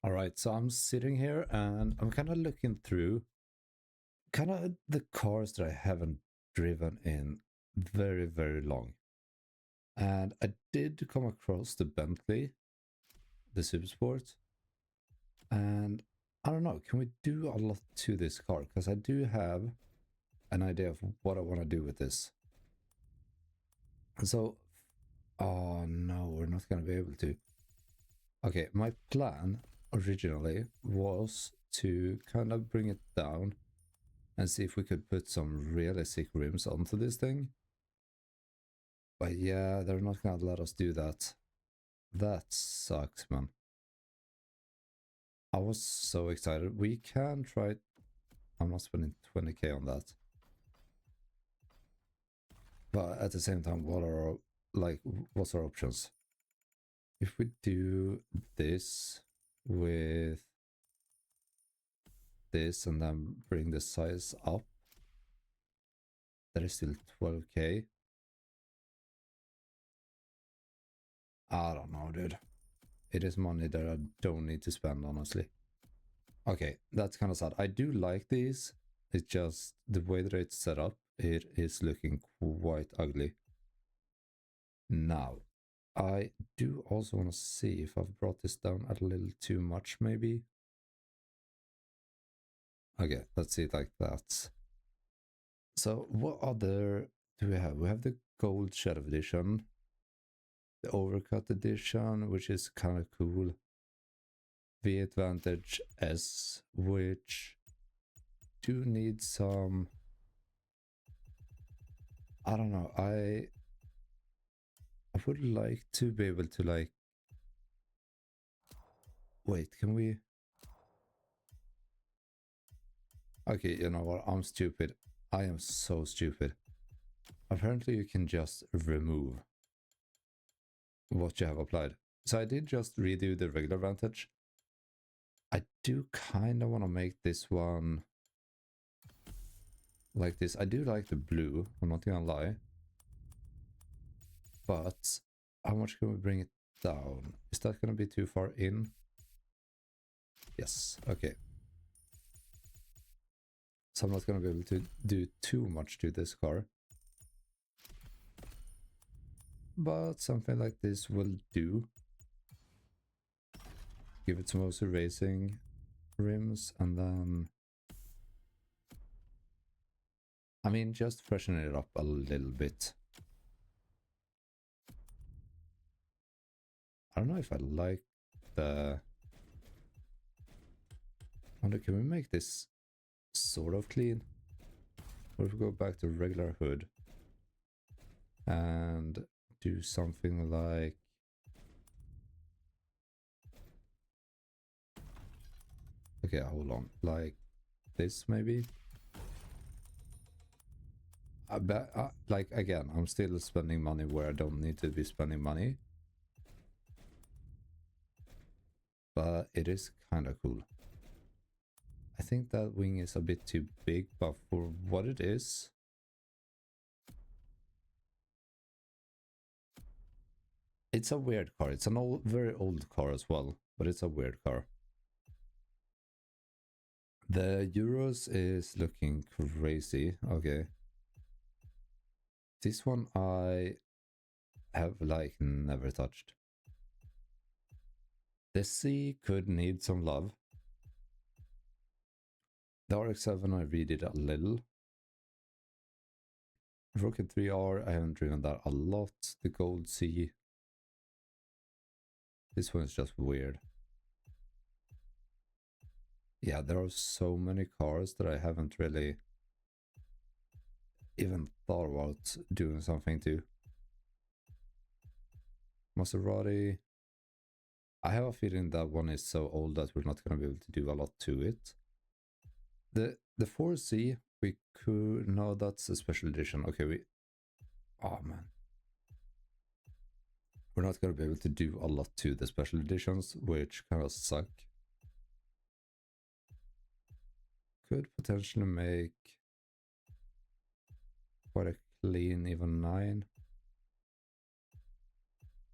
All right, so I'm sitting here and I'm kind of looking through kind of the cars that I haven't driven in very, very long. And I did come across the Bentley, the Supersport. And I don't know, can we do a lot to this car? Because I do have an idea of what I want to do with this. So, oh no, we're not going to be able to. Okay, my plan originally was to kind of bring it down and see if we could put some realistic rims onto this thing. But yeah, they're not gonna let us do that. That sucks, man. I was so excited. We can try. I'm not spending 20k on that. But at the same time, what are our, what's our options? If we do this with this and then bring the size up, that is still 12k. I don't know, dude. It is money that I don't need to spend, honestly. Okay, that's kind of sad. I do like these. It's just the way that it's set up, it is looking quite ugly. Now, I do also want to see if I've brought this down a little too much, maybe. Okay, let's see it like that. So what other do we have? We have the Gold Shadow Edition, the Overcut Edition, which is kind of cool. V8 Vantage S, which do need some, I don't know, I would like to be able to like, wait, can we? Okay, you know what, I'm stupid. I am so stupid. Apparently you can just remove what you have applied. So I did just redo the regular Vantage. I do kind of want to make this one like this. I do like the blue, I'm not gonna lie. But how much can we bring it down? Is that gonna be too far in? Yes, okay. So I'm not gonna be able to do too much to this car. But something like this will do. Give it some OC Racing rims and then, I mean, just freshen it up a little bit. I don't know if I like the, I wonder, can we make this sort of clean? What if we go back to regular hood and do something like, okay, hold on, like this maybe? Like, again, I'm still spending money where I don't need to be spending money. But it is kind of cool. I think that wing is a bit too big, but for what it is, it's a weird car. It's an old, very old car as well, but it's a weird car. The Euros is looking crazy. Okay. This one I have like never touched. The C could need some love. The RX-7 I redid a little. Rocket 3R, I haven't driven that a lot. The Gold C. This one's just weird. Yeah, there are so many cars that I haven't really even thought about doing something to. Maserati. I have a feeling that one is so old that we're not going to be able to do a lot to it. The 4C, we could, no, that's a special edition. Okay, oh man. We're not going to be able to do a lot to the special editions, which kind of suck. Could potentially make quite a clean even 9.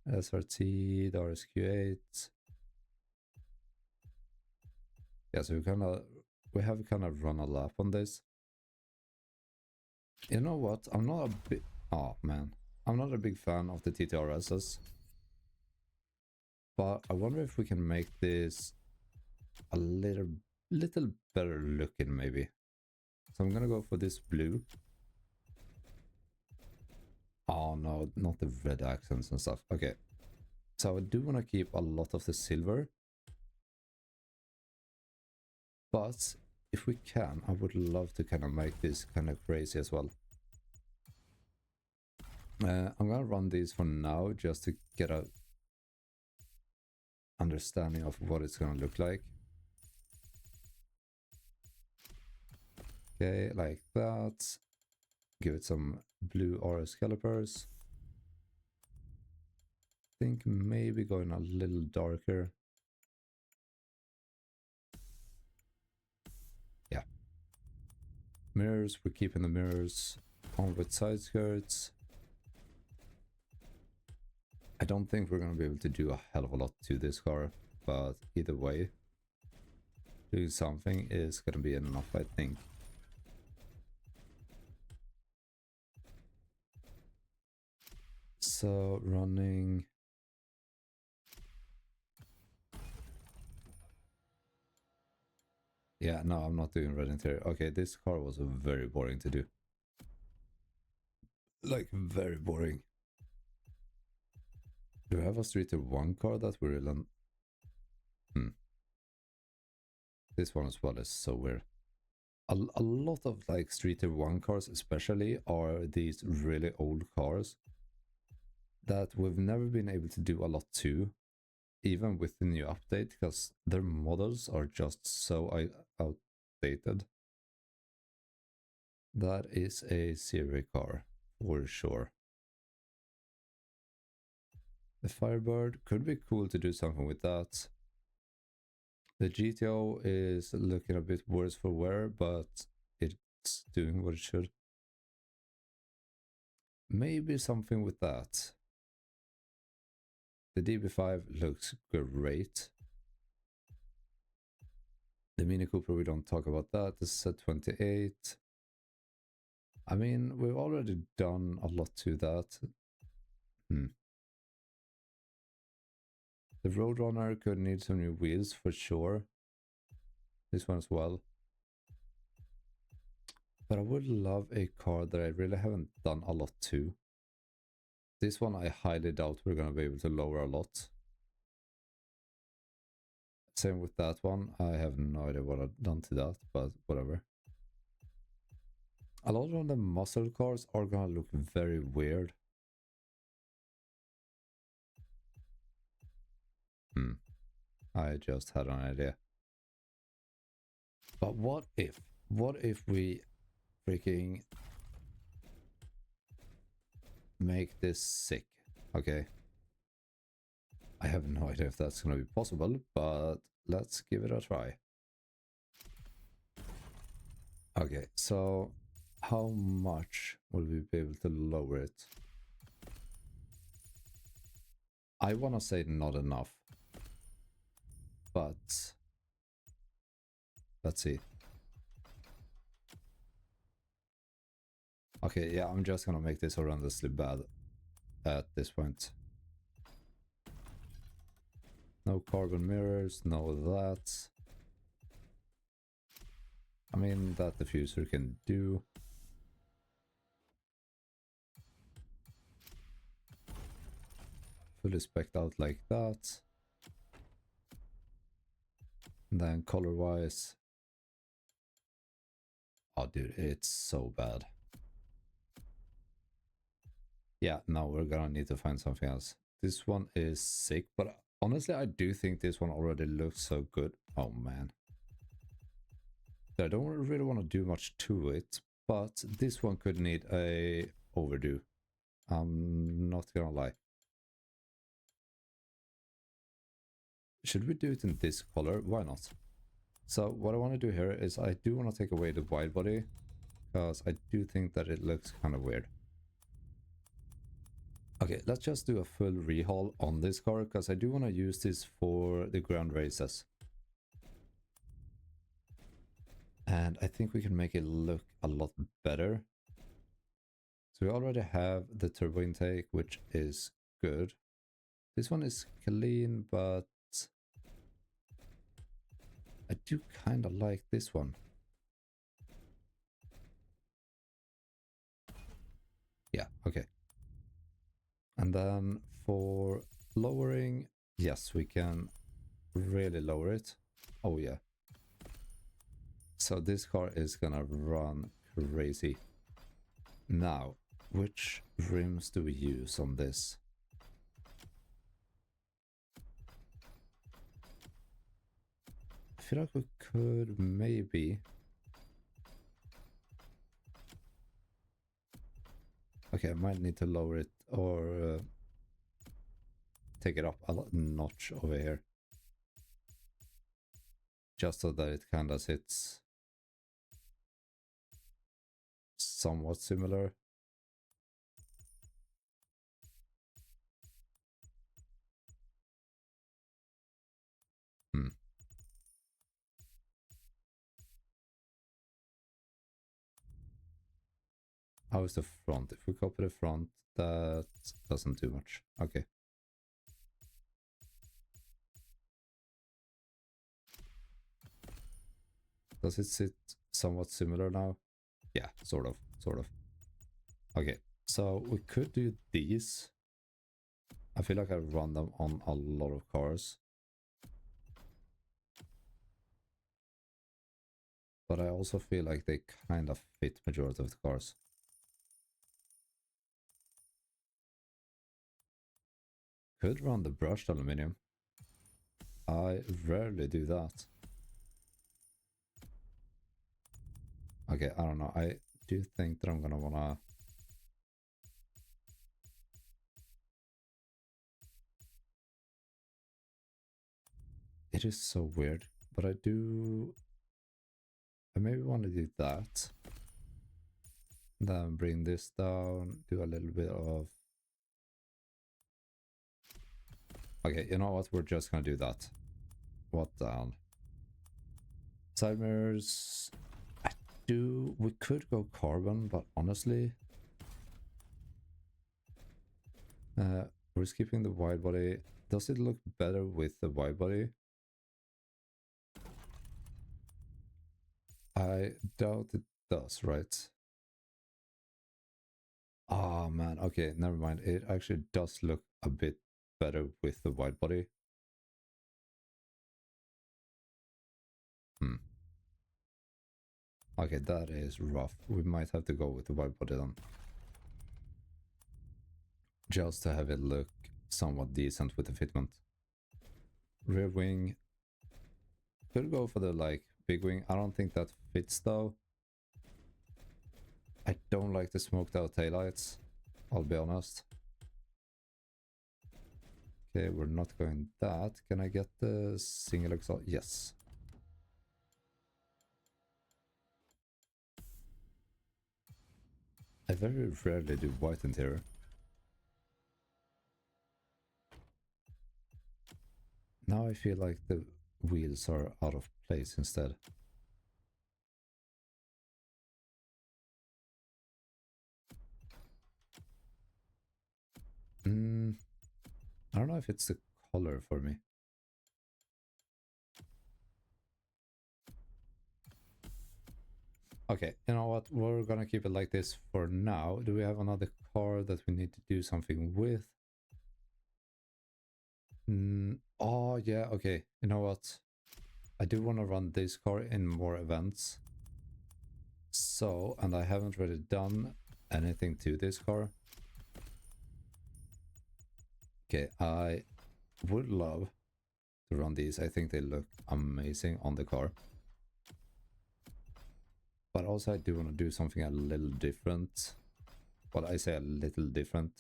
SRT, the RSQ8. Yeah, so we have kind of run a lap on this. You know what? I'm not a big... Oh, man. I'm not a big fan of the TTRSs. But I wonder if we can make this a little better looking, maybe. So I'm gonna go for this blue. Oh, no, not the red accents and stuff. Okay. So I do want to keep a lot of the silver. But if we can, I would love to kind of make this kind of crazy as well. I'm gonna run these for now just to get a understanding of what it's gonna look like. Okay, like that. Give it some blue RS calipers. Think maybe going a little darker. Yeah. Mirrors, we're keeping the mirrors on with side skirts. I don't think we're going to be able to do a hell of a lot to this car, but either way, doing something is going to be enough, I think. So running... Yeah, no, I'm not doing red interior. Okay, this car was very boring to do. Like, very boring. Do we have a Street 1 car that we really... This one as well is so weird. A lot of like Street 1 cars especially are these really old cars that we've never been able to do a lot to, even with the new update, because their models are just so outdated. That is a Siri car for sure. The Firebird could be cool to do something with that. The GTO is looking a bit worse for wear, but it's doing what it should. Maybe something with that. The DB5 looks great. The Mini Cooper, we don't talk about that. The Z28. I mean, we've already done a lot to that. The Roadrunner could need some new wheels for sure. This one as well. But I would love a car that I really haven't done a lot to. This one I highly doubt we're going to be able to lower a lot. Same with that one. I have no idea what I've done to that, but whatever. A lot of the muscle cars are going to look very weird. I just had an idea. But what if we freaking make this sick? Okay. I have no idea if that's going to be possible, but let's give it a try. Okay, so how much will we be able to lower it? I want to say not enough, but let's see. Okay, yeah, I'm just gonna make this horrendously bad at this point. No carbon mirrors, no that. I mean, that diffuser can do. Fully spec'd out like that. And then color-wise. Oh, dude, it's so bad. Yeah, now we're gonna need to find something else. This one is sick, but honestly, I do think this one already looks so good. Oh, man. I don't really want to do much to it, but this one could need a overdo. I'm not gonna lie. Should we do it in this color? Why not? So what I want to do here is I do want to take away the wide body, because I do think that it looks kind of weird. Okay, let's just do a full rehaul on this car, because I do want to use this for the ground races. And I think we can make it look a lot better. So we already have the turbo intake, which is good. This one is clean, but I do kind of like this one. Yeah, okay. And then for lowering, yes, we can really lower it. Oh yeah. So this car is gonna run crazy. Now, which rims do we use on this? I feel like we could maybe... Okay, I might need to lower it or take it up a notch over here. Just so that it kind of sits somewhat similar. Hmm. How is the front? If we copy the front, that doesn't do much. Okay. Does it sit somewhat similar now? Yeah, sort of. Okay, so we could do these. I feel like I run them on a lot of cars. But I also feel like they kind of fit majority of the cars. Could run the brushed aluminum. I rarely do that. Okay, I don't know. I do think that I'm gonna wanna... It is so weird, but I maybe want to do that. Then bring this down, do a little bit of... Okay, you know what? We're just gonna do that. What down? Side mirrors... We could go carbon, but honestly... we're skipping the wide body. Does it look better with the wide body? I doubt it does, right? Oh man, okay, never mind. It actually does look a bit better with the wide body. Okay, that is rough. We might have to go with the wide body then. Just to have it look somewhat decent with the fitment. Rear wing. Could go for the like big wing. I don't think that fits though. I don't like the smoked out taillights. I'll be honest. Okay, we're not going that. Can I get the single exhaust? Yes. I very rarely do white interior. Now I feel like the wheels are out of place instead. I don't know if it's the color for me. Okay, you know what? We're gonna keep it like this for now. Do we have another car that we need to do something with? Oh, yeah, okay. You know what? I do want to run this car in more events. So, and I haven't really done anything to this car. Okay, I would love to run these. I think they look amazing on the car. But also I do want to do something a little different. Well, I say a little different.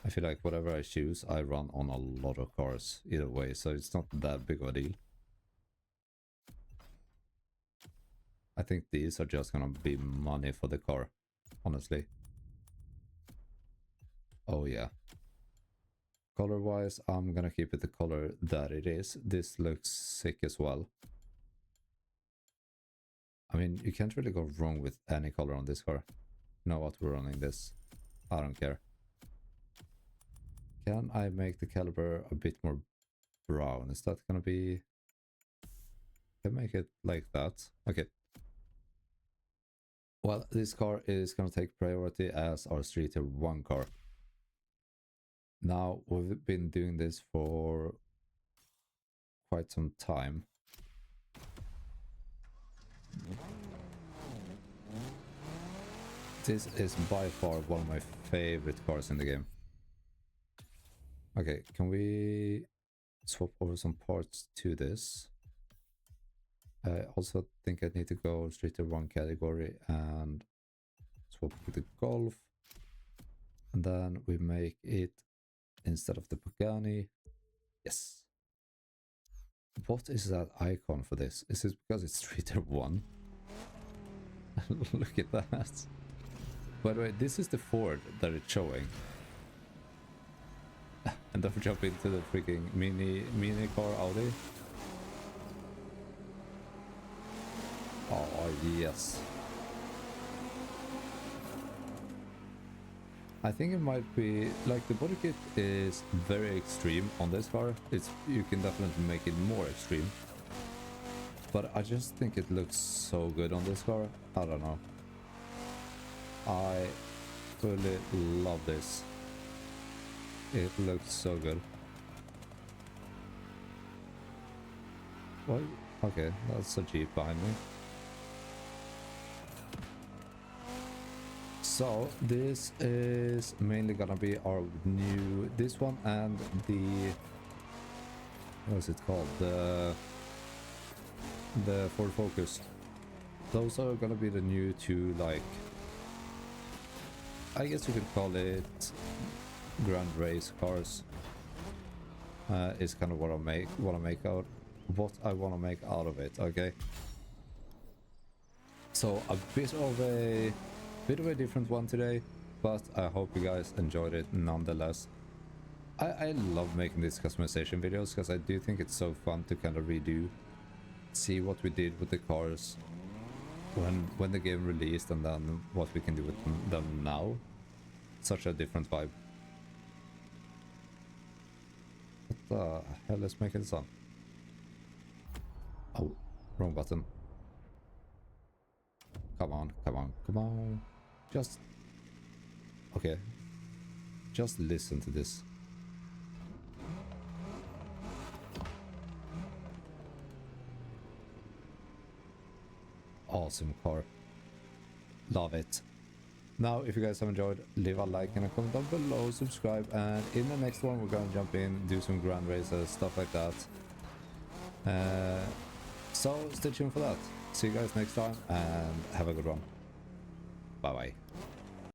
I feel like whatever I choose, I run on a lot of cars either way, so it's not that big of a deal. I think these are just gonna be money for the car, honestly. Oh yeah. Color-wise, I'm gonna keep it the color that it is. This looks sick as well. I mean, you can't really go wrong with any color on this car. You know what, we're running this. I don't care. Can I make the caliber a bit more brown? Is that gonna be... Can I make it like that? Okay. Well, this car is gonna take priority as our Streeter 1 car. Now, we've been doing this for quite some time. This is by far one of my favorite cars in the game. Okay, can we swap over some parts to this? I also think I need to go straight to one category and swap to the Golf. And then we make it instead of the Pagani. Yes. What is that icon for this? Is it because it's Streeter 1? Look at that. By the way, this is the Ford that it's showing. And don't jump into the freaking mini car Audi. Oh, yes. I think it might be, like, the body kit is very extreme on this car. You can definitely make it more extreme. But I just think it looks so good on this car. I don't know. I fully love this. It looks so good. What? Okay, that's a Jeep behind me. So this is mainly gonna be our new, this one and the, what is it called, the Ford Focus. Those are gonna be the new two, like, I guess you could call it grand race cars. Is kind of what I want to make out of it. Okay. So a bit of a different one today, but I hope you guys enjoyed it nonetheless. I love making these customization videos because I do think it's so fun to kind of redo, see what we did with the cars when the game released and then what we can do with them now. Such a different vibe. What the hell is making this on? Oh, wrong button. Come on, come on, come on. Just... Okay. Just listen to this. Awesome car. Love it. Now, if you guys have enjoyed, leave a like and a comment down below, subscribe, and in the next one we're gonna jump in, do some grand races, stuff like that. So stay tuned for that. See you guys next time and have a good one. Bye bye.